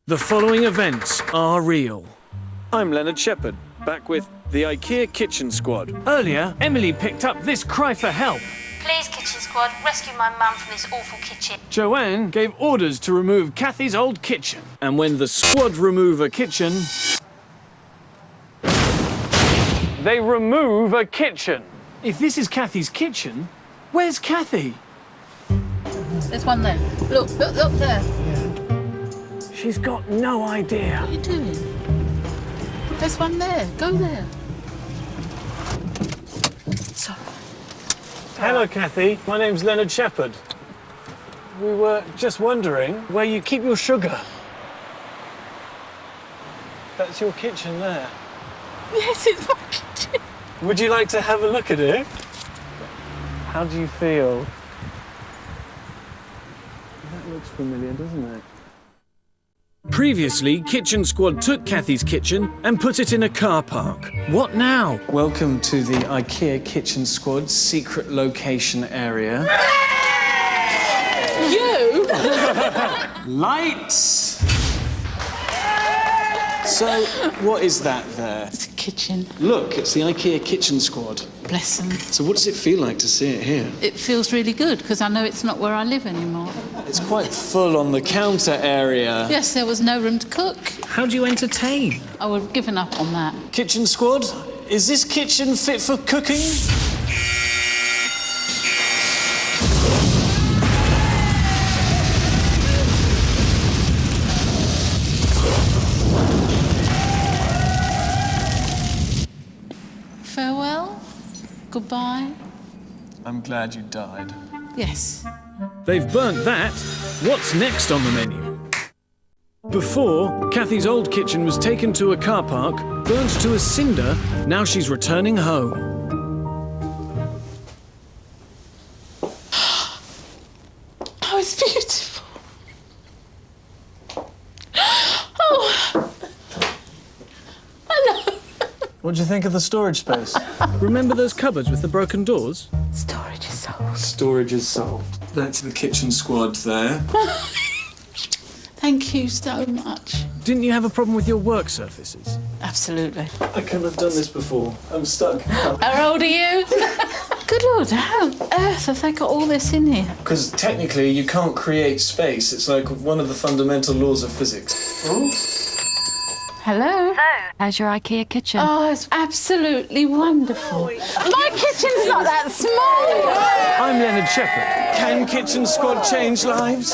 The following events are real. I'm Leonard Shepherd, back with the Ikea Kitchen Squad. Earlier, Emily picked up this cry for help. Please, Kitchen Squad, rescue my mum from this awful kitchen. Joanne gave orders to remove Kathy's old kitchen. And when the squad remove a kitchen, they remove a kitchen. If this is Kathy's kitchen, where's Kathy? There's one there. Look there. She's got no idea. What are you doing? There's one there. Go there. Sorry. Hello, Kathy. My name's Leonard Shepherd. We were just wondering where you keep your sugar. That's your kitchen there. Yes, it's my kitchen. Would you like to have a look at it? How do you feel? That looks familiar, doesn't it? Previously, Kitchen Squad took Kathy's kitchen and put it in a car park. What now? Welcome to the Ikea Kitchen Squad's secret location area. You? Lights! So, what is that there? It's a kitchen. Look, it's the Ikea Kitchen Squad. Bless them. So what does it feel like to see it here? It feels really good because I know it's not where I live anymore. It's quite full on the counter area. Yes, there was no room to cook. How do you entertain? I would have given up on that. Kitchen Squad, is this kitchen fit for cooking? Farewell. Goodbye. I'm glad you died. Yes. They've burnt that. What's next on the menu? Before, Kathy's old kitchen was taken to a car park, burnt to a cinder. Now she's returning home. Oh, it's beautiful. Oh. Hello. What do you think of the storage space? Remember those cupboards with the broken doors? Storage is solved. Storage is solved. That's the Kitchen Squad there. Thank you so much. Didn't you have a problem with your work surfaces? Absolutely. I couldn't have done this before. I'm stuck. How old are you? Good Lord, how on earth have they got all this in here? Because technically you can't create space. It's like one of the fundamental laws of physics. Ooh. Hello? How's your Ikea kitchen? Oh, it's absolutely wonderful. My kitchen's not that small. I'm Leonard Shepherd. Can Kitchen Squad change lives?